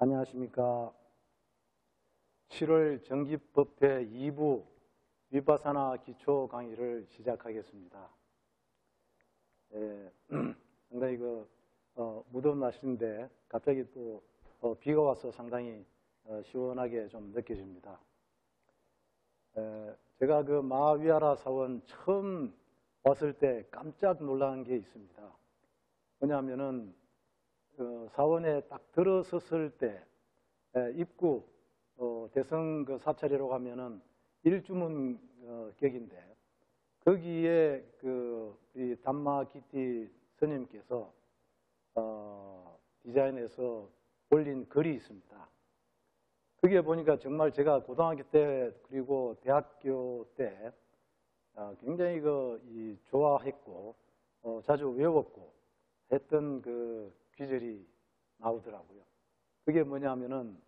안녕하십니까. 7월 정기법회 2부 위파사나 기초 강의를 시작하겠습니다. 상당히 무더운 날씨인데 갑자기 또 비가 와서 상당히 시원하게 좀 느껴집니다. 제가 마하위하라 사원 처음 왔을 때 깜짝 놀란 게 있습니다. 뭐냐면은 사원에 딱 들어섰을 때 입구 대성 사찰이라고 하면은 일주문 격인데 거기에 이 담마기티 스님께서 디자인해서 올린 글이 있습니다. 그게 보니까 정말 제가 고등학교 때 그리고 대학교 때 굉장히 좋아했고 자주 외웠고 했던 그 귀절이 나오더라고요. 그게 뭐냐면은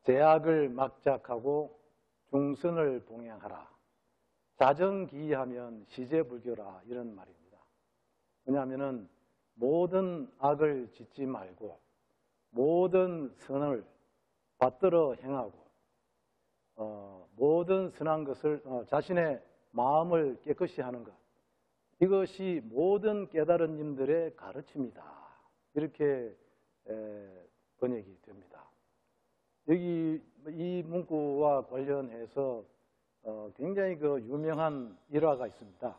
제약을 막작하고 중선을 봉행하라. 자정기하면 시제불교라 이런 말입니다. 뭐냐면은 모든 악을 짓지 말고 모든 선을 받들어 행하고 모든 선한 것을 자신의 마음을 깨끗이 하는 것. 이것이 모든 깨달은 님들의 가르침이다. 이렇게 번역이 됩니다. 여기 이 문구와 관련해서 굉장히 유명한 일화가 있습니다.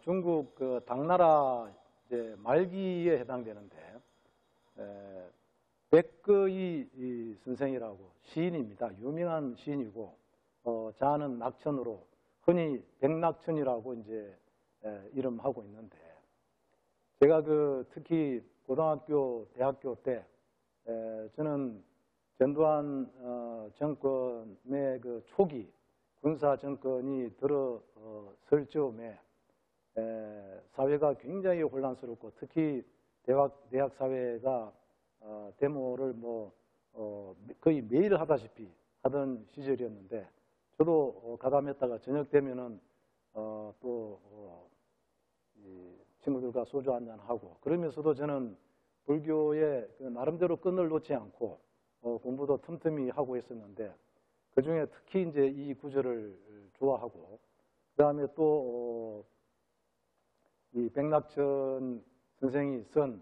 중국 당나라 말기에 해당되는데 백거이 선생이라고 시인입니다. 유명한 시인이고 자는 낙천으로 흔히 백낙천이라고 이제 이름하고 있는데 제가 특히 고등학교, 대학교 때 저는 전두환 정권의 초기 군사 정권이 들어설 즈음에 사회가 굉장히 혼란스럽고 특히 대학 사회가 데모를 거의 매일 하다시피 하던 시절이었는데 저도 가담했다가 저녁 되면은 친구들과 소주 한잔 하고 그러면서도 저는 불교에 나름대로 끈을 놓지 않고 공부도 틈틈이 하고 있었는데 그 중에 특히 이제 이 구절을 좋아하고 그 다음에 또 이 백낙천 선생이 쓴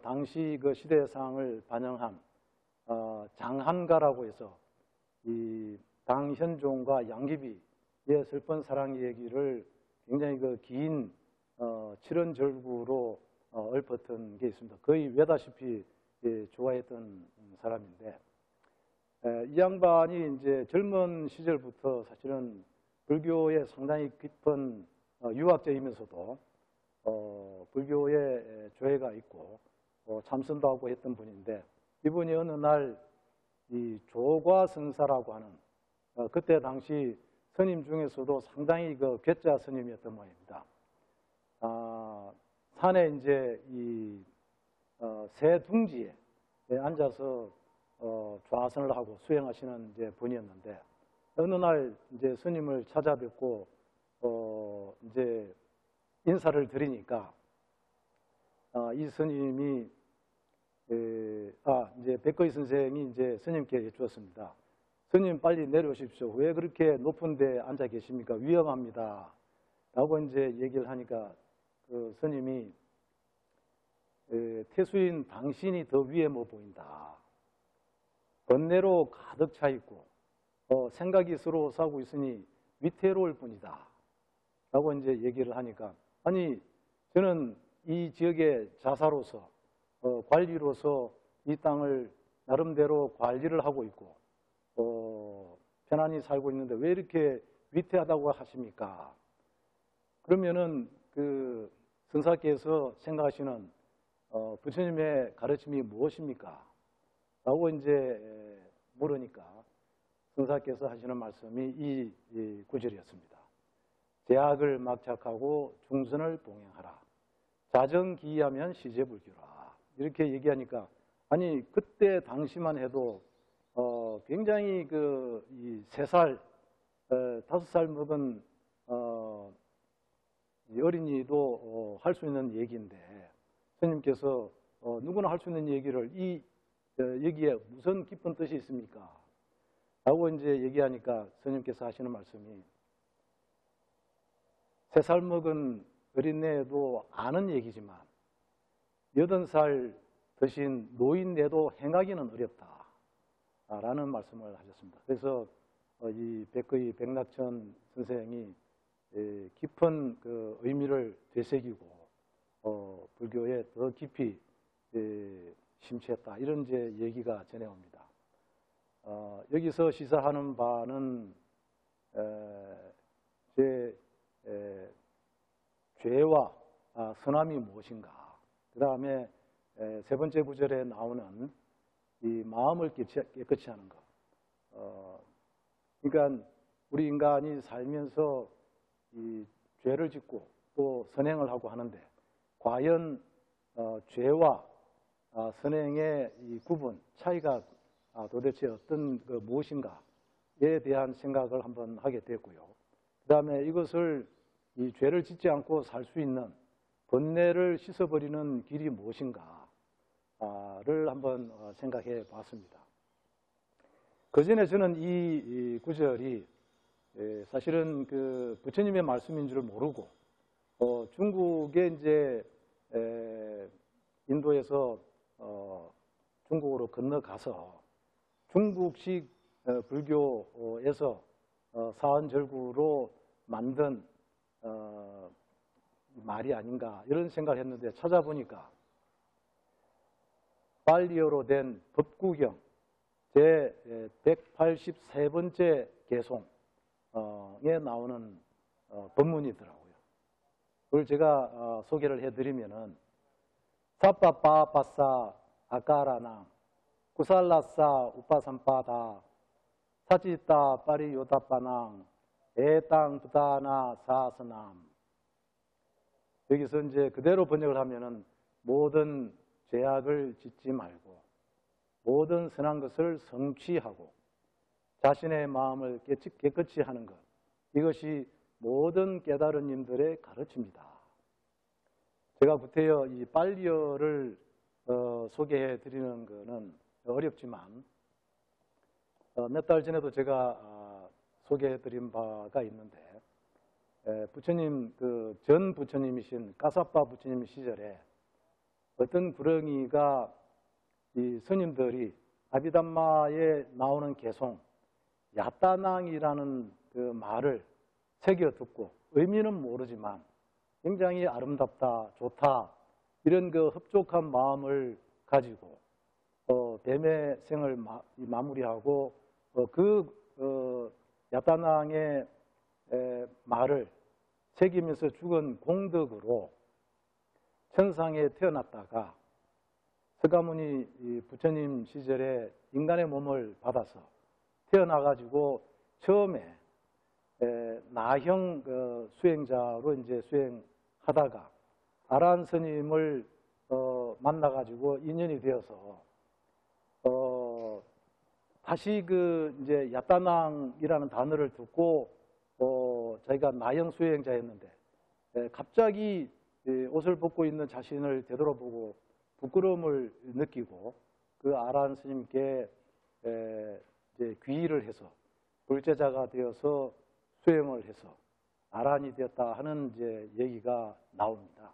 당시 시대상을 반영한 장한가라고 해서 이 당현종과 양귀비의 슬픈 사랑 얘기를 굉장히 긴 칠언절구로 읊었던 게 있습니다. 거의 외다시피 좋아했던 사람인데 이 양반이 이제 젊은 시절부터 사실은 불교에 상당히 깊은 유학자이면서도 불교에 조예가 있고 참선도 하고 했던 분인데 이분이 어느 날 이 조과선사라고 하는 그때 당시 스님 중에서도 상당히 괴짜 스님이었던 모양입니다. 산에 이제 이 새 둥지에 앉아서 좌선을 하고 수행하시는 이제 분이었는데 어느 날 이제 스님을 찾아뵙고 이제 인사를 드리니까 이 스님이 이제 백거이 선생이 이제 스님께 주었습니다. 스님 빨리 내려오십시오. 왜 그렇게 높은 데 앉아 계십니까? 위험합니다. 라고 이제 얘기를 하니까 그 스님이 태수인 당신이 더 위험해 보인다. 번뇌로 가득 차 있고 생각이 서로 싸우고 있으니 위태로울 뿐이다. 라고 이제 얘기를 하니까 아니 저는 이 지역의 자사로서 관리로서 이 땅을 나름대로 관리를 하고 있고 편안히 살고 있는데 왜 이렇게 위태하다고 하십니까? 그러면은 선사께서 생각하시는 부처님의 가르침이 무엇입니까? 라고 이제 물으니까 선사께서 하시는 말씀이 이 구절이었습니다. 제약을 막작하고 중선을 봉행하라. 자정기하면 시제불교라. 이렇게 얘기하니까 아니 그때 당시만 해도 굉장히 이 3살, 5살 먹은 어린이도 할 수 있는 얘기인데 스님께서 누구나 할 수 있는 얘기를 여기에 무슨 깊은 뜻이 있습니까? 라고 이제 얘기하니까 스님께서 하시는 말씀이 3살 먹은 어린애도 아는 얘기지만 80살 드신 노인네도 행하기는 어렵다라는 말씀을 하셨습니다. 그래서 이 백의 백낙천 선생이 깊은 그 의미를 되새기고 불교에 더 깊이 심취했다 이런 이제 얘기가 전해옵니다. 여기서 시사하는 바는 죄와 선함이 무엇인가. 그 다음에 3번째 구절에 나오는 이 마음을 깨끗이 하는 것. 그러니까 우리 인간이 살면서 이 죄를 짓고 또 선행을 하고 하는데 과연 죄와 선행의 이 구분, 차이가 도대체 어떤 무엇인가에 대한 생각을 한번 하게 됐고요. 그 다음에 이것을 이 죄를 짓지 않고 살 수 있는 번뇌를 씻어버리는 길이 무엇인가를 한번 생각해 봤습니다. 그 전에 저는 이 구절이 사실은 그 부처님의 말씀인 줄 모르고 중국에 이제 인도에서 중국으로 건너가서 중국식 불교에서 사언절구로 만든 말이 아닌가 이런 생각을 했는데 찾아보니까 발리어로 된 법구경 제 183번째 개송에 나오는 법문이더라고요. 그걸 제가 소개를 해드리면은 사빠빠빠사 아까라나 구살라사 우파삼빠다 사치따 빠리요다빠낭 에땅 부다나 사스남. 여기서 이제 그대로 번역을 하면은 모든 죄악을 짓지 말고 모든 선한 것을 성취하고 자신의 마음을 깨끗이 하는 것. 이것이 모든 깨달은 님들의 가르침이다. 제가 구태여 이 발리어를 소개해 드리는 것은 어렵지만 몇 달 전에도 제가 소개해 드린 바가 있는데 부처님 전 부처님이신 까사빠 부처님 시절에 어떤 구렁이가 이 스님들이 아비담마에 나오는 개송 야따낭이라는 그 말을 새겨 듣고 의미는 모르지만 굉장히 아름답다, 좋다 이런 그 흡족한 마음을 가지고 뱀의 생을 마무리하고 야따낭의 말을 새기면서 죽은 공덕으로 천상에 태어났다가 서가모니 부처님 시절에 인간의 몸을 받아서 태어나가지고 처음에 나형 수행자로 이제 수행하다가 아란 스님을 만나가지고 인연이 되어서 다시 이제 야따낭이라는 단어를 듣고 자기가 나형 수행자였는데 갑자기 옷을 벗고 있는 자신을 되돌아보고 부끄러움을 느끼고 그 아란 스님께 이제 귀의를 해서 불제자가 되어서 수행을 해서 아란이 되었다 하는 이제 얘기가 나옵니다.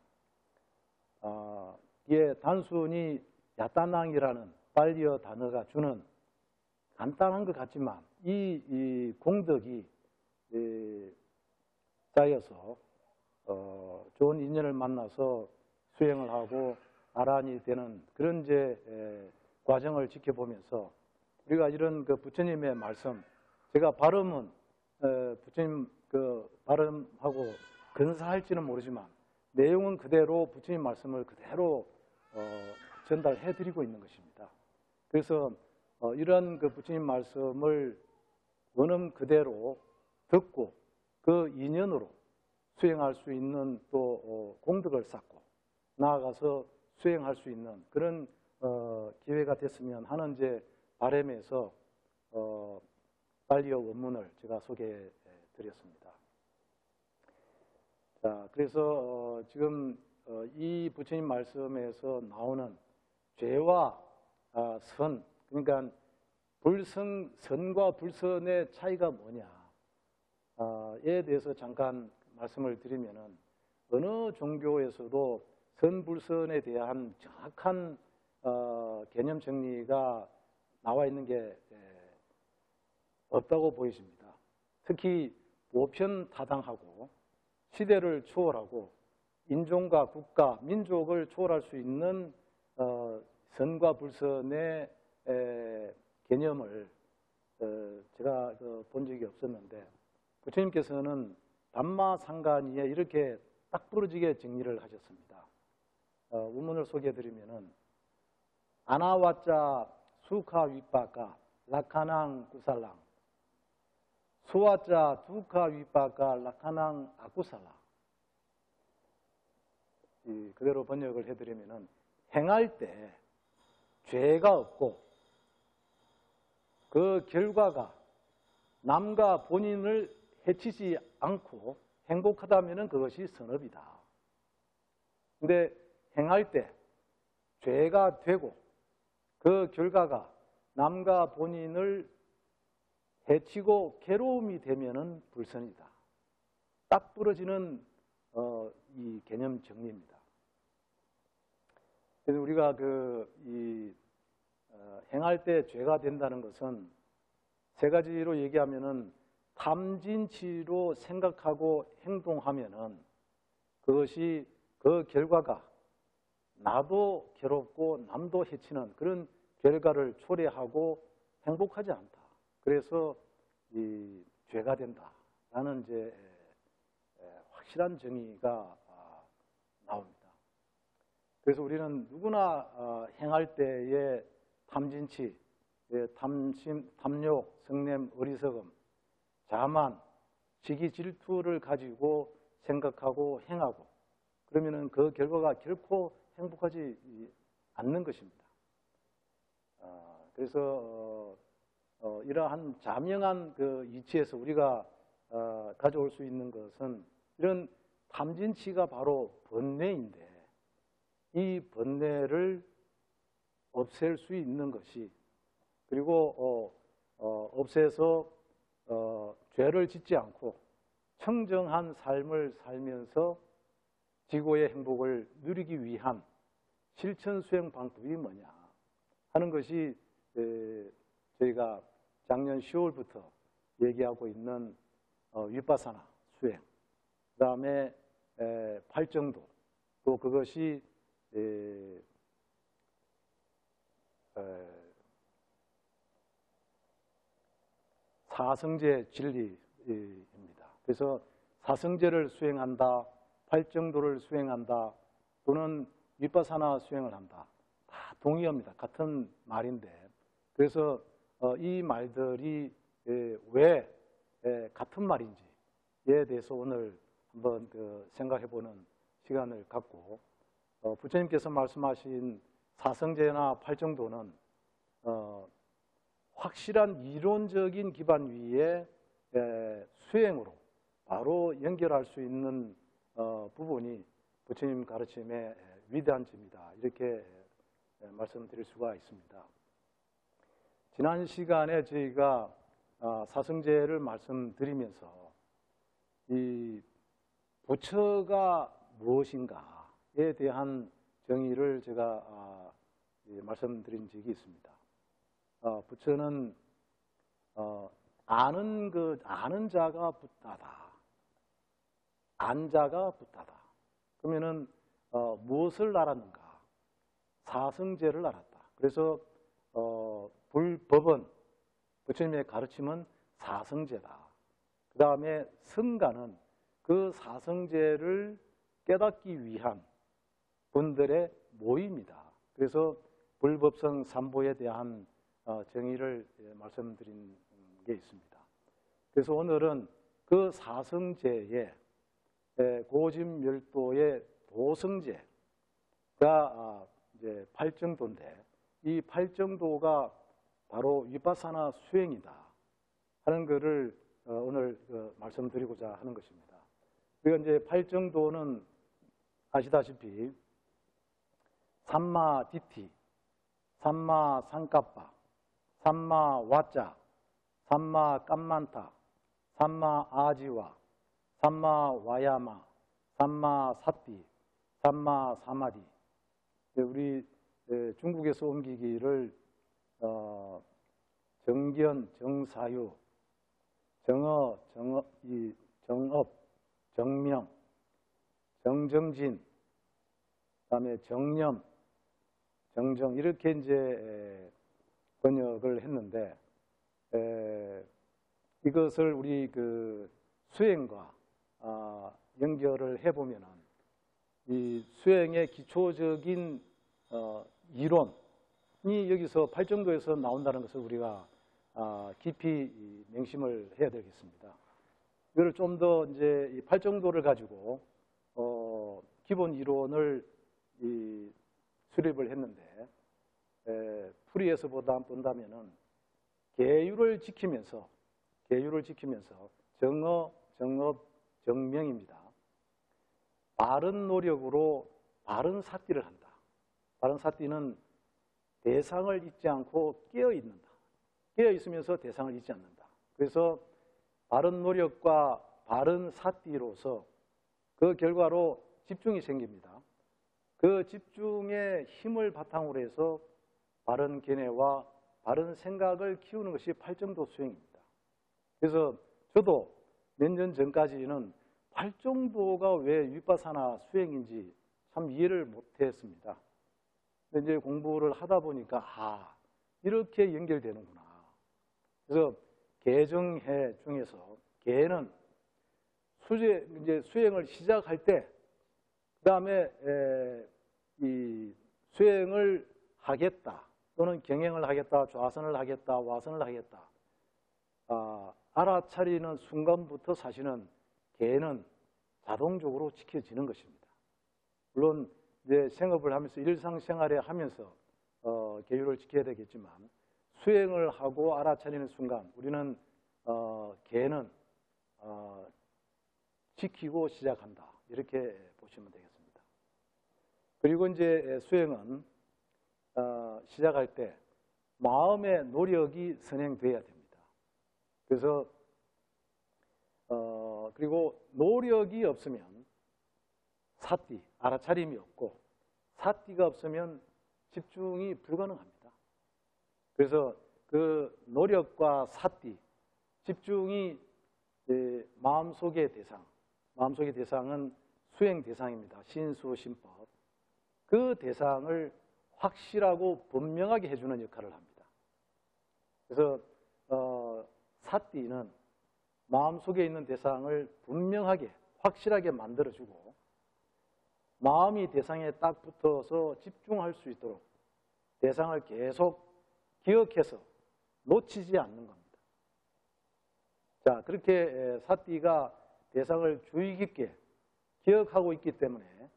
이게 단순히 야따낭이라는 발리어 단어가 주는 간단한 것 같지만 이 공덕이 쌓여서 좋은 인연을 만나서 수행을 하고 아란이 되는 그런 이제 과정을 지켜보면서 우리가 이런 그 부처님의 말씀, 제가 발음은 부처님 발음하고 근사할지는 모르지만 내용은 그대로 부처님 말씀을 그대로 전달해드리고 있는 것입니다. 그래서 이런 그 부처님 말씀을 원음 그대로 듣고 그 인연으로 수행할 수 있는 또 공덕을 쌓고 나아가서 수행할 수 있는 그런 기회가 됐으면 하는 이제 바람에서 발리어 원문을 제가 소개해 드렸습니다. 자, 그래서 지금 이 부처님 말씀에서 나오는 죄와 선, 그러니까 선과 불선의 차이가 뭐냐에 대해서 잠깐 말씀을 드리면은 어느 종교에서도 선불선에 대한 정확한 개념 정리가 나와 있는 게 없다고 보여집니다. 특히 보편타당하고 시대를 초월하고 인종과 국가, 민족을 초월할 수 있는 선과 불선의 개념을 제가 본 적이 없었는데 부처님께서는 담마상간이에 이렇게 딱 부러지게 정리를 하셨습니다. 원문을 소개해드리면은 아나와짜 수카 위빠까 라카낭 구살랑 수와짜 두카 위빠까 라카낭 아쿠살라. 그대로 번역을 해드리면은 행할 때 죄가 없고 그 결과가 남과 본인을 해치지 않고 행복하다면 그것이 선업이다. 근데 행할 때 죄가 되고 그 결과가 남과 본인을 해치고 괴로움이 되면은 불선이다. 딱 부러지는 이 개념 정리입니다. 그래서 우리가 행할 때 죄가 된다는 것은 세 가지로 얘기하면은 탐진치로 생각하고 행동하면은 그것이 그 결과가 나도 괴롭고 남도 해치는 그런 결과를 초래하고 행복하지 않다. 그래서 이 죄가 된다라는 이제 확실한 정의가 나옵니다. 그래서 우리는 누구나 행할 때에 탐진치, 탐심, 탐욕, 성냄, 어리석음, 자만, 시기, 질투를 가지고 생각하고 행하고 그러면은 그 결과가 결코 행복하지 않는 것입니다. 그래서 이러한 자명한 그 이치에서 우리가 가져올 수 있는 것은 이런 탐진치가 바로 번뇌인데 이 번뇌를 없앨 수 있는 것이 그리고 없애서 죄를 짓지 않고 청정한 삶을 살면서 지구의 행복을 누리기 위한 실천 수행 방법이 뭐냐 하는 것이 저희가 작년 10월부터 얘기하고 있는 위파사나 수행, 그 다음에 팔정도, 또 그것이 사성제 진리입니다. 그래서 사성제를 수행한다, 팔정도를 수행한다, 또는 위파사나 수행을 한다. 다 동의합니다. 같은 말인데 그래서 이 말들이 왜 같은 말인지에 대해서 오늘 한번 생각해보는 시간을 갖고 부처님께서 말씀하신 사성제나 팔정도는 확실한 이론적인 기반 위에 수행으로 바로 연결할 수 있는 부분이 부처님 가르침의 위대한 점이다. 이렇게 말씀드릴 수가 있습니다. 지난 시간에 저희가 사성제를 말씀드리면서 이 부처가 무엇인가에 대한 정의를 제가 말씀드린 적이 있습니다. 부처는 아는 자가 붓다다. 안 자가 붓다다. 그러면은 무엇을 알았는가? 사성제를 알았다. 그래서 불법은 부처님의 가르침은 사성제다. 그 다음에 성가는 그 사성제를 깨닫기 위한 분들의 모임이다. 그래서 불법성 삼보에 대한 정의를 말씀드린 게 있습니다. 그래서 오늘은 그 사성제의 고집멸도의 도성제가 이제 팔정도인데 이 팔정도가 바로 위파사나 수행이다 하는 것을 오늘 말씀드리고자 하는 것입니다. 우리가 이제 팔정도는 아시다시피 삼마디티, 삼마 상까빠, 삼마 와짜, 삼마 깜만타, 삼마 아지와, 삼마 와야마, 삼마 사띠, 삼마 사마디. 우리 중국에서 옮기기를 정견, 정사유, 정어, 정업, 정명, 정정진, 그다음에 정념, 정정 이렇게 이제 번역을 했는데 이것을 우리 그 수행과 연결을 해보면은 이 수행의 기초적인 이론이 여기서 팔정도에서 나온다는 것을 우리가 깊이 명심을 해야 되겠습니다. 이걸 좀 더 이제 이 팔정도를 가지고 기본 이론을 수립을 했는데 풀이에서 본다면은 계율을 지키면서 정어, 정업, 정명입니다. 바른 노력으로 바른 사띠를 한다. 바른 사띠는 대상을 잊지 않고 깨어 있는다. 깨어 있으면서 대상을 잊지 않는다. 그래서 바른 노력과 바른 사띠로서 그 결과로 집중이 생깁니다. 그 집중의 힘을 바탕으로 해서 바른 견해와 바른 생각을 키우는 것이 팔정도 수행입니다. 그래서 저도 몇 년 전까지는 팔정도가 왜 윗바사나 수행인지 참 이해를 못했습니다. 근데 이제 공부를 하다 보니까 이렇게 연결되는구나. 그래서 개정해 중에서 개는 이제 수행을 시작할 때, 그 다음에 이 수행을 하겠다 또는 경행을 하겠다, 좌선을 하겠다, 와선을 하겠다. 알아차리는 순간부터 사실은 개는 자동적으로 지켜지는 것입니다. 물론 이제 생업을 하면서 일상생활에 하면서 계율을 지켜야 되겠지만 수행을 하고 알아차리는 순간 우리는 개는 지키고 시작한다. 이렇게 보시면 되겠습니다. 그리고 이제 수행은 시작할 때 마음의 노력이 선행돼야 됩니다. 그래서 그리고 노력이 없으면 사띠, 알아차림이 없고 사띠가 없으면 집중이 불가능합니다. 그래서 그 노력과 사띠, 집중이 마음속의 대상은 수행 대상입니다. 신수신법. 그 대상을 확실하고 분명하게 해주는 역할을 합니다. 그래서 사띠는 마음속에 있는 대상을 분명하게 확실하게 만들어주고 마음이 대상에 딱 붙어서 집중할 수 있도록 대상을 계속 기억해서 놓치지 않는 겁니다. 자, 그렇게 사띠가 대상을 주의 깊게 기억하고 있기 때문에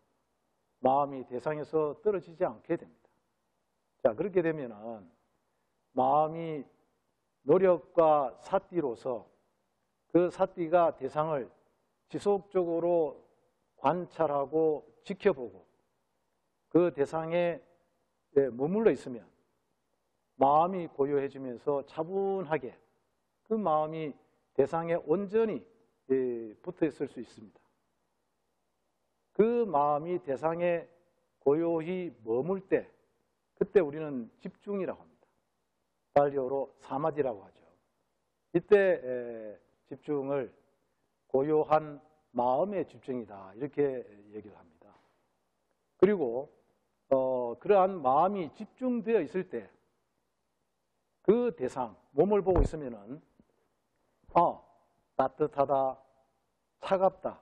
마음이 대상에서 떨어지지 않게 됩니다. 자, 그렇게 되면은 마음이 노력과 사띠로서 그 사띠가 대상을 지속적으로 관찰하고 지켜보고 그 대상에 머물러 있으면 마음이 고요해지면서 차분하게 그 마음이 대상에 온전히 붙어 있을 수 있습니다. 그 마음이 대상에 고요히 머물 때 그때 우리는 집중이라고 합니다. 발리어로 사마디라고 하죠. 이때 집중을 고요한 마음의 집중이다 이렇게 얘기를 합니다. 그리고 그러한 마음이 집중되어 있을 때 그 대상, 몸을 보고 있으면은 따뜻하다, 차갑다,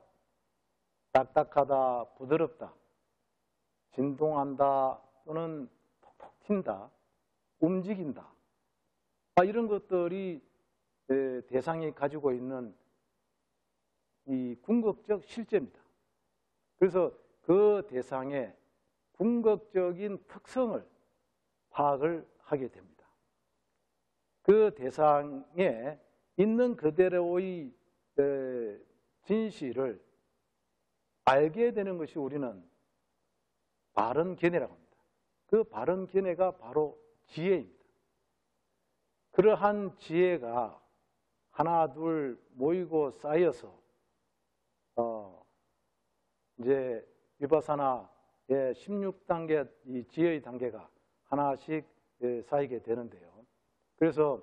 딱딱하다, 부드럽다, 진동한다 또는 톡톡 튄다, 움직인다. 이런 것들이 대상이 가지고 있는 이 궁극적 실제입니다. 그래서 그 대상의 궁극적인 특성을 파악을 하게 됩니다. 그 대상에 있는 그대로의 진실을 알게 되는 것이 우리는 바른 견해라고 합니다. 그 바른 견해가 바로 지혜입니다. 그러한 지혜가 하나 둘 모이고 쌓여서 이제 위파사나의 16단계 이 지혜의 단계가 하나씩 쌓이게 되는데요. 그래서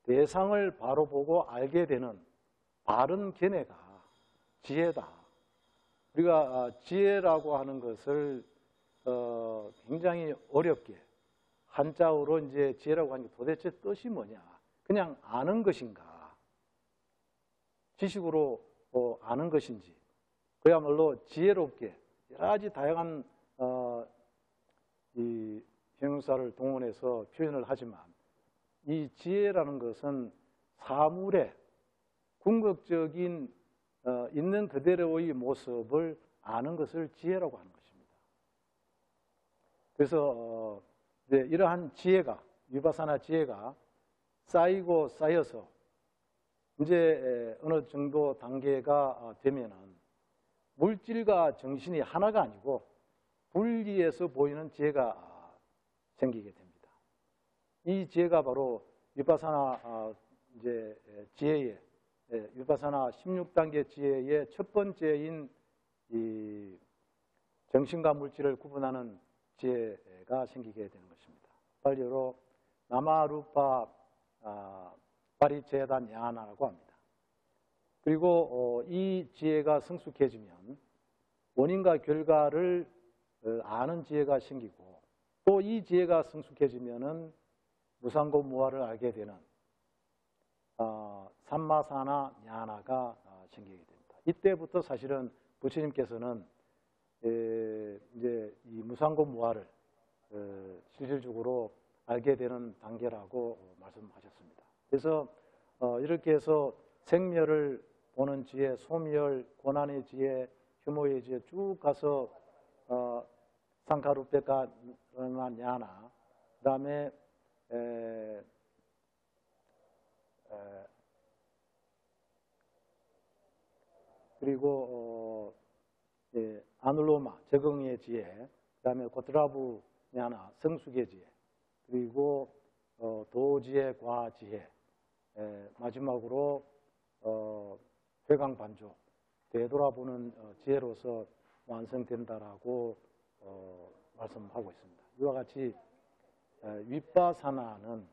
대상을 바로 보고 알게 되는 바른 견해가 지혜다. 우리가 지혜라고 하는 것을 굉장히 어렵게 한자어로 이제 지혜라고 하는 게 도대체 뜻이 뭐냐? 그냥 아는 것인가? 지식으로 아는 것인지, 그야말로 지혜롭게 여러 가지 다양한 이 형용사를 동원해서 표현을 하지만 이 지혜라는 것은 사물의 궁극적인 있는 그대로의 모습을 아는 것을 지혜라고 하는 것입니다. 그래서 이제 이러한 지혜가, 위파사나 지혜가 쌓이고 쌓여서 이제 어느 정도 단계가 되면은 물질과 정신이 하나가 아니고 분리해서 보이는 지혜가 생기게 됩니다. 이 지혜가 바로 위파사나 이제 지혜의 위파사나 16단계 지혜의 첫 번째인 이 정신과 물질을 구분하는 지혜가 생기게 되는 것입니다. 빨리로 나마루파 파리체다 냐나라고 합니다. 그리고 이 지혜가 성숙해지면 원인과 결과를 아는 지혜가 생기고 또 이 지혜가 성숙해지면은 무상고 무아를 알게 되는 삼마사나 냐나가 생기게 됩니다. 이때부터 사실은 부처님께서는 이제 이 무상고 무아를 실질적으로 알게 되는 단계라고 말씀하셨습니다. 그래서 이렇게 해서 생멸을 보는 지혜, 소멸, 고난의 지혜, 휴모의 지혜 쭉 가서 상카루페카 냐나, 그 다음에 그리고 아눌로마, 적응의 지혜, 그 다음에 고트라부 냐나, 성숙의 지혜, 그리고 도지혜, 과지혜, 마지막으로 회광반조, 되돌아보는 지혜로서 완성된다라고 말씀하고 있습니다. 이와 같이 위파사나는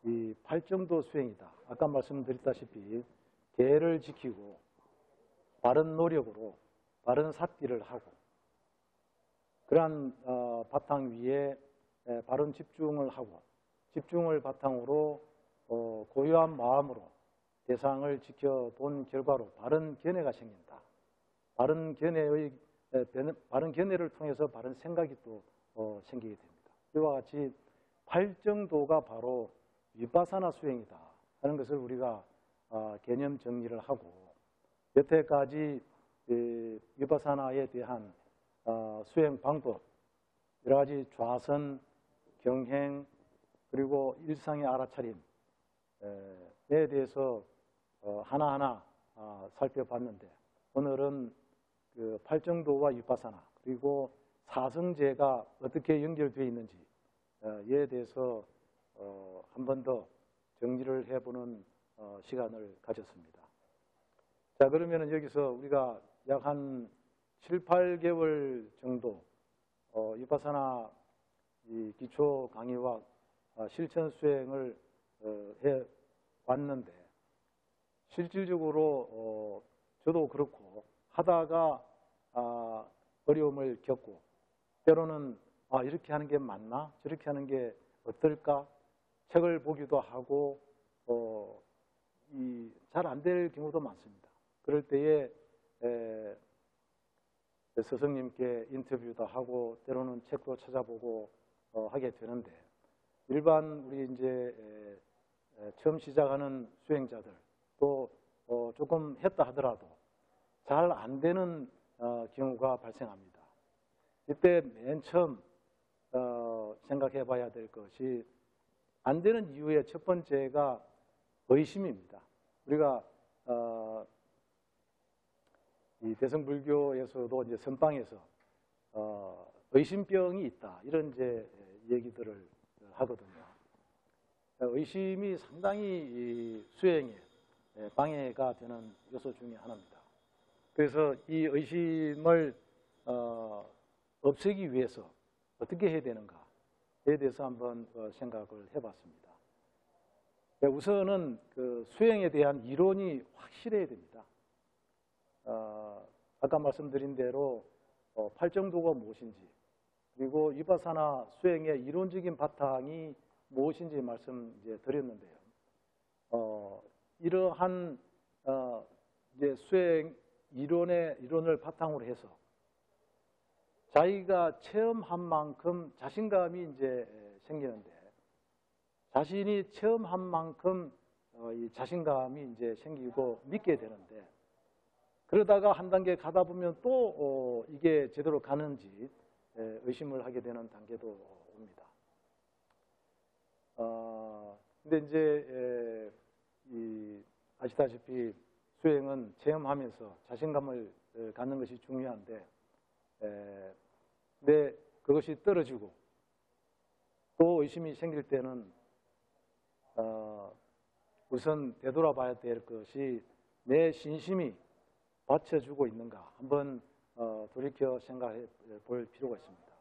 이 8정도 수행이다. 아까 말씀드렸다시피 계를 지키고 바른 노력으로 바른 삿기를 하고 그러한 바탕 위에 바른 집중을 하고 집중을 바탕으로 고요한 마음으로 대상을 지켜본 결과로 바른 견해가 생긴다. 바른 견해를 통해서 바른 생각이 또 생기게 됩니다. 이와 같이 8정도가 바로 위파사나 수행이다 하는 것을 우리가 개념 정리를 하고 여태까지 위파사나에 대한 수행 방법, 여러 가지 좌선, 경행, 그리고 일상의 알아차림에 대해서 하나하나 살펴봤는데 오늘은 그 8정도와 위파사나 그리고 사성제가 어떻게 연결되어 있는지에 대해서 한 번 더 정리를 해보는 시간을 가졌습니다. 자, 그러면 여기서 우리가 약 한 7, 8개월 정도 위파사나 이 기초 강의와 실천 수행을 해 왔는데 실질적으로 저도 그렇고 하다가 어려움을 겪고 때로는 이렇게 하는 게 맞나? 저렇게 하는 게 어떨까? 책을 보기도 하고 잘 안 될 경우도 많습니다. 그럴 때에 스승님께 인터뷰도 하고 때로는 책도 찾아보고 하게 되는데 일반 우리 이제 처음 시작하는 수행자들 또 조금 했다 하더라도 잘 안 되는 경우가 발생합니다. 이때 맨 처음 생각해 봐야 될 것이 안 되는 이유의 첫 번째가 의심입니다. 우리가 이 대승불교에서도 이제 선방에서 의심병이 있다 이런 이제 얘기들을 하거든요. 의심이 상당히 이 수행에 방해가 되는 요소 중에 하나입니다. 그래서 이 의심을 없애기 위해서 어떻게 해야 되는가에 대해서 한번 생각을 해봤습니다. 우선은 그 수행에 대한 이론이 확실해야 됩니다. 아까 말씀드린 대로 팔정도가 무엇인지, 그리고 위파사나 수행의 이론적인 바탕이 무엇인지 말씀드렸는데요. 이러한 이제 수행 이론을 바탕으로 해서 자기가 체험한 만큼 자신감이 이제 생기는데, 자신이 체험한 만큼 이 자신감이 이제 생기고 믿게 되는데, 그러다가 한 단계 가다 보면 또 이게 제대로 가는지 의심을 하게 되는 단계도 옵니다. 근데 이제 아시다시피 수행은 체험하면서 자신감을 갖는 것이 중요한데, 근데 그것이 떨어지고 또 의심이 생길 때는 우선 되돌아봐야 될 것이 내 신심이 받쳐주고 있는가 한번 돌이켜 생각해 볼 필요가 있습니다.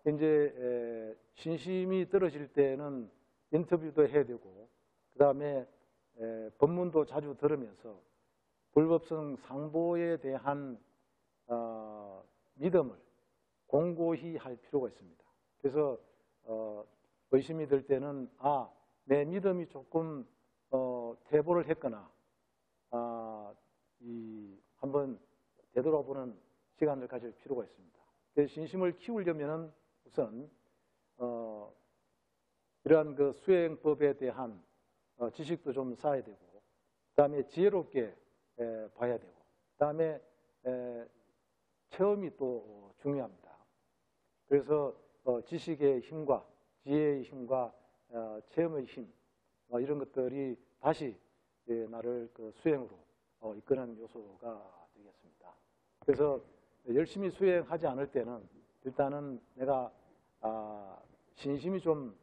이제 신심이 떨어질 때는 인터뷰도 해야 되고, 그 다음에 법문도 자주 들으면서 불법성 상보에 대한 믿음을 공고히 할 필요가 있습니다. 그래서 의심이 들 때는 내 믿음이 조금 퇴보를 했거나 한번 되돌아보는 시간을 가질 필요가 있습니다. 그래서 신심을 키우려면 우선 이러한 그 수행법에 대한 지식도 좀 쌓아야 되고, 그 다음에 지혜롭게 봐야 되고, 그 다음에 체험이 또 중요합니다. 그래서 지식의 힘과 지혜의 힘과 체험의 힘, 이런 것들이 다시 나를 그 수행으로 이끄는 요소가 되겠습니다. 그래서 열심히 수행하지 않을 때는 일단은 내가 신심이 좀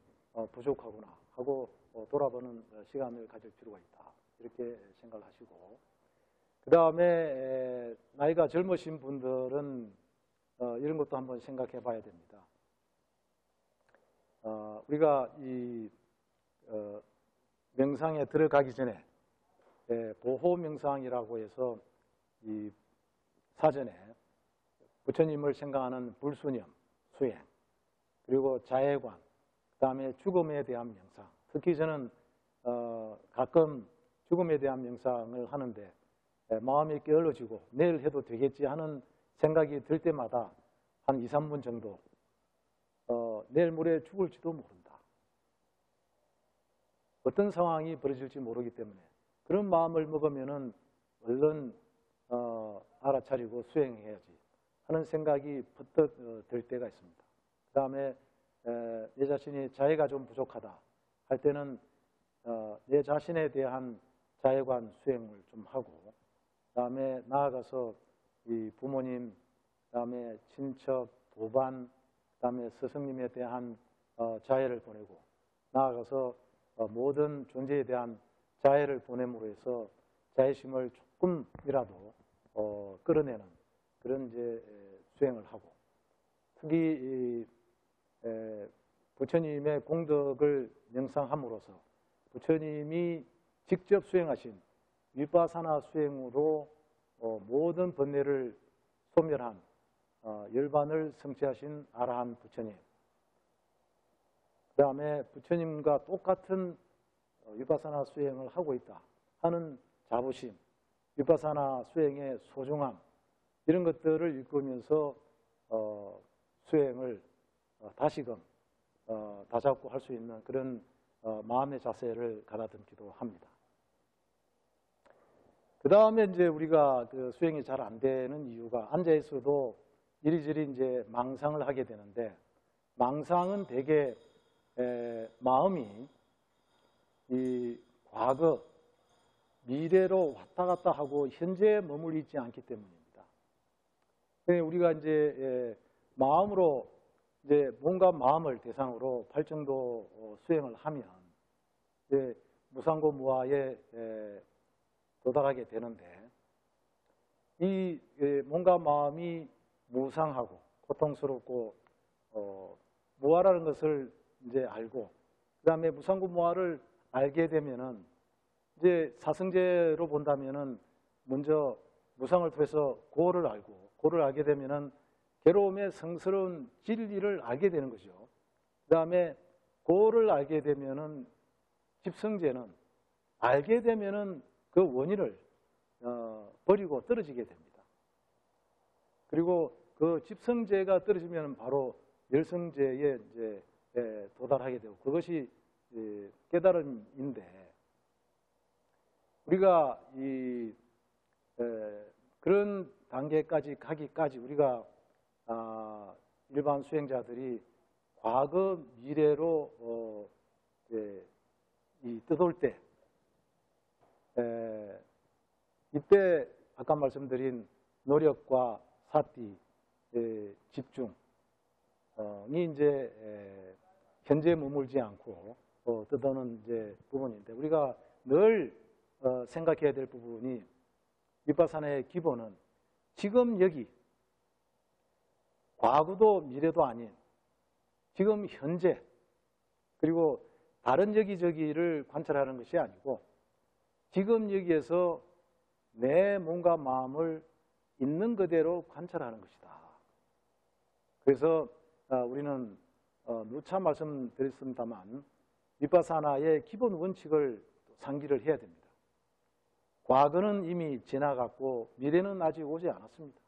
부족하구나 하고 돌아보는 시간을 가질 필요가 있다, 이렇게 생각을 하시고, 그 다음에 나이가 젊으신 분들은 이런 것도 한번 생각해 봐야 됩니다. 우리가 이 명상에 들어가기 전에 보호 명상이라고 해서 이 사전에 부처님을 생각하는 불수념, 수행, 그리고 자해관, 그 다음에 죽음에 대한 명상. 특히 저는 가끔 죽음에 대한 명상을 하는데 마음이 게을러지고 내일 해도 되겠지 하는 생각이 들 때마다 한 2, 3분 정도 내일 모레 죽을지도 모른다, 어떤 상황이 벌어질지 모르기 때문에 그런 마음을 먹으면은 얼른 알아차리고 수행해야지 하는 생각이 퍼뜩 들 때가 있습니다. 그 다음에 내 자신이 자해가 좀 부족하다 할 때는 내 자신에 대한 자해관 수행을 좀 하고, 그 다음에 나아가서 이 부모님, 그 다음에 친척, 도반, 그 다음에 스승님에 대한 자해를 보내고, 나아가서 모든 존재에 대한 자해를 보냄으로 해서 자애심을 조금이라도 끌어내는 그런 이제 수행을 하고, 특히 부처님의 공덕을 명상함으로써 부처님이 직접 수행하신 위파사나 수행으로 모든 번뇌를 소멸한 열반을 성취하신 아라한 부처님, 그 다음에 부처님과 똑같은 위파사나 수행을 하고 있다 하는 자부심, 위파사나 수행의 소중함, 이런 것들을 읽으면서 수행을 다시금 다잡고 할 수 있는 그런 마음의 자세를 가다듬기도 합니다. 그 다음에 이제 우리가 그 수행이 잘 안 되는 이유가 앉아 있어도 이리저리 이제 망상을 하게 되는데, 망상은 대개 마음이 이 과거, 미래로 왔다 갔다 하고 현재에 머물러 있지 않기 때문입니다. 우리가 이제 마음으로 이제 몸과 마음을 대상으로 8정도 수행을 하면 이제 무상고 무아에 도달하게 되는데, 이 몸과 마음이 무상하고 고통스럽고 무아라는 것을 이제 알고, 그 다음에 무상고 무아를 알게 되면은 이제 사성제로 본다면은 먼저 무상을 통해서 고를 알고, 고를 알게 되면은 괴로움의 성스러운 진리를 알게 되는 거죠. 그 다음에 고를 알게 되면은 집성제는 알게 되면은 그 원인을 버리고 떨어지게 됩니다. 그리고 그 집성제가 떨어지면 바로 열성제에 이제 도달하게 되고, 그것이 깨달음인데, 우리가 그런 단계까지 가기까지 우리가 일반 수행자들이 과거 미래로 떠돌 때, 이때 아까 말씀드린 노력과 사티, 집중이 이제 현재에 머물지 않고 떠도는 이제 부분인데, 우리가 늘 생각해야 될 부분이, 비파사나의 기본은 지금 여기, 과거도 미래도 아닌 지금 현재, 그리고 다른 여기저기를 관찰하는 것이 아니고 지금 여기에서 내 몸과 마음을 있는 그대로 관찰하는 것이다. 그래서 우리는 누차 말씀드렸습니다만 비파사나의 기본 원칙을 상기를 해야 됩니다. 과거는 이미 지나갔고 미래는 아직 오지 않았습니다.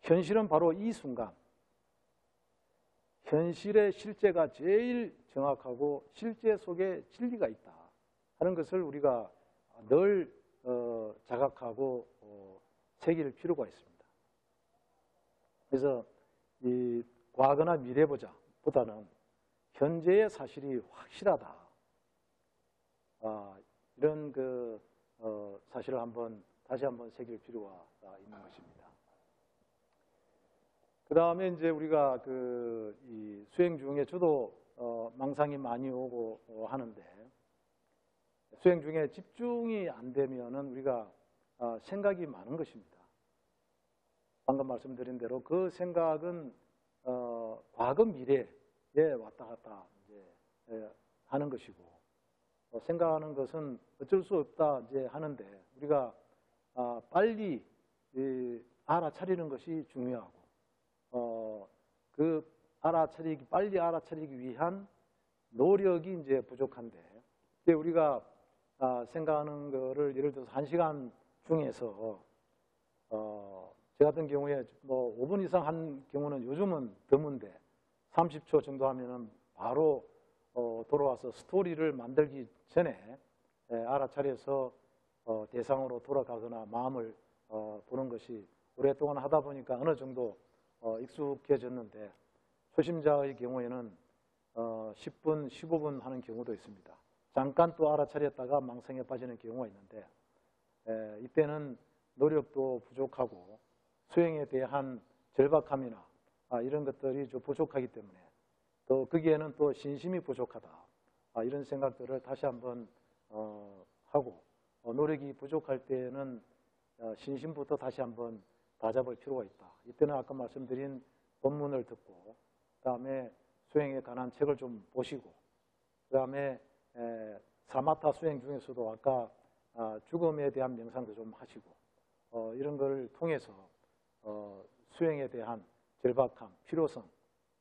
현실은 바로 이 순간, 현실의 실제가 제일 정확하고 실제 속에 진리가 있다 하는 것을 우리가 늘 자각하고 새길 필요가 있습니다. 그래서 이 과거나 미래보다는 현재의 사실이 확실하다, 이런 사실을 다시 한번 새길 필요가 있는 것입니다. 그 다음에 이제 우리가 이 수행 중에 저도 망상이 많이 오고 하는데, 수행 중에 집중이 안 되면은 우리가 생각이 많은 것입니다. 방금 말씀드린 대로 그 생각은 과거 미래에 왔다 갔다 이제 하는 것이고, 생각하는 것은 어쩔 수 없다 이제 하는데, 우리가 빨리 알아차리는 것이 중요하고, 빨리 알아차리기 위한 노력이 이제 부족한데, 우리가 생각하는 거를 예를 들어서 1시간 중에서 저 같은 경우에 뭐 5분 이상 한 경우는 요즘은 드문데 30초 정도 하면은 바로 돌아와서 스토리를 만들기 전에 알아차려서 대상으로 돌아가거나 마음을 보는 것이 오랫동안 하다 보니까 어느 정도 익숙해졌는데, 초심자의 경우에는 10분, 15분 하는 경우도 있습니다. 잠깐 또 알아차렸다가 망상에 빠지는 경우가 있는데, 이때는 노력도 부족하고 수행에 대한 절박함이나 이런 것들이 좀 부족하기 때문에, 또 거기에는 또 신심이 부족하다, 이런 생각들을 다시 한번 하고, 노력이 부족할 때는 신심부터 다시 한번 다잡을 필요가 있다. 이때는 아까 말씀드린 본문을 듣고, 그 다음에 수행에 관한 책을 좀 보시고, 그 다음에 사마타 수행 중에서도 아까 죽음에 대한 명상도 좀 하시고, 이런 걸 통해서 수행에 대한 절박함, 필요성,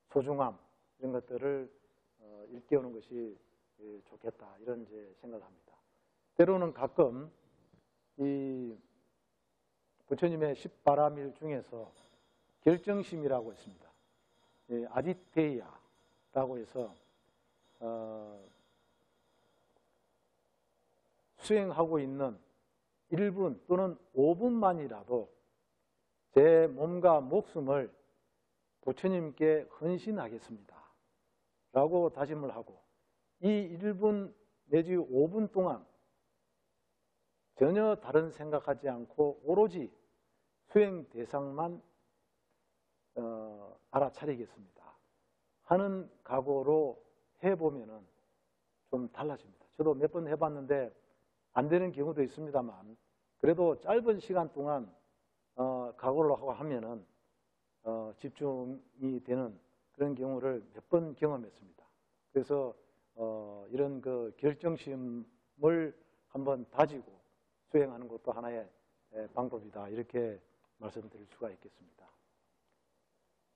소중함, 이런 것들을 일깨우는 것이 좋겠다, 이런 이제 생각을 합니다. 때로는 가끔 이 부처님의 10바라밀 중에서 결정심이라고 있습니다. 아디테이야라고 해서 수행하고 있는 1분 또는 5분만이라도 제 몸과 목숨을 부처님께 헌신하겠습니다 라고 다짐을 하고, 이 1분 내지 5분 동안 전혀 다른 생각하지 않고 오로지 수행 대상만 알아차리겠습니다 하는 각오로 해보면은 좀 달라집니다. 저도 몇 번 해봤는데 안 되는 경우도 있습니다만 그래도 짧은 시간 동안 각오를 하고 하면은 집중이 되는 그런 경우를 몇 번 경험했습니다. 그래서 이런 그 결정심을 한번 다지고 수행하는 것도 하나의 방법이다 이렇게 말씀드릴 수가 있겠습니다.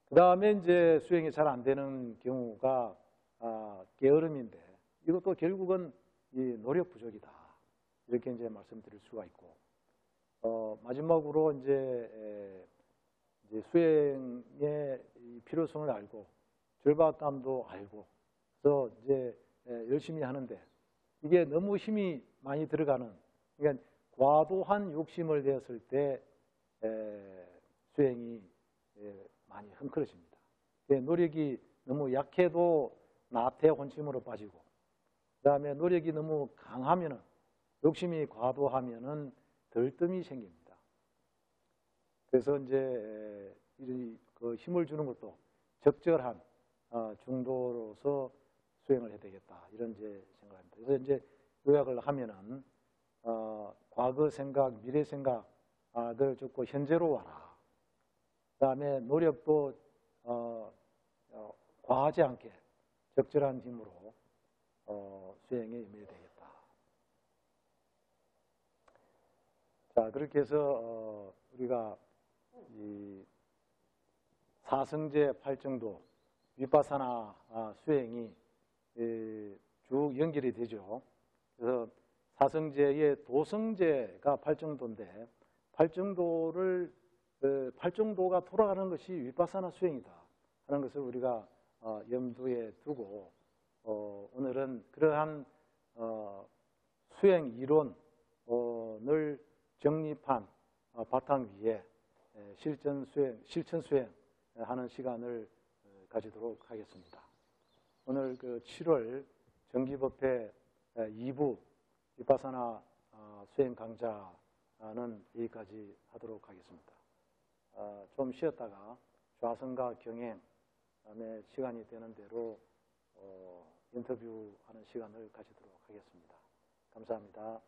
그 다음에 이제 수행이 잘 안 되는 경우가 게으름인데 이것도 결국은 이 노력 부족이다 이렇게 이제 말씀드릴 수가 있고 마지막으로 이제 수행의 필요성을 알고 절박감도 알고 그래서 이제 열심히 하는데 이게 너무 힘이 많이 들어가는 그러니까 과도한 욕심을 내었을 때 수행이 많이 헝클어집니다. 노력이 너무 약해도 나태혼침으로 빠지고 그 다음에 노력이 너무 강하면은 욕심이 과도하면은 들뜸이 생깁니다. 그래서 이제 그 힘을 주는 것도 적절한 중도로서 수행을 해야 되겠다 이런 이제 생각입니다. 그래서 이제 요약을 하면은 과거 생각, 미래 생각을 듣고 현재로 와라. 그다음에 노력도 과하지 않게 적절한 힘으로 수행에 임해야 되겠다. 자 그렇게 해서 우리가 이 사성제 팔정도 위파사나 수행이 쭉 연결이 되죠. 그래서 사성제의 도성제가 팔정도인데 팔정도가 돌아가는 것이 위파사나 수행이다 하는 것을 우리가 염두에 두고 오늘은 그러한 수행 이론을 정립한 바탕 위에 실천 수행 하는 시간을 가지도록 하겠습니다. 오늘 그 7월 정기법회 2부 위파사나 수행 강좌는 여기까지 하도록 하겠습니다. 좀 쉬었다가 좌선과 경행 다음에 시간이 되는 대로 인터뷰하는 시간을 가지도록 하겠습니다. 감사합니다.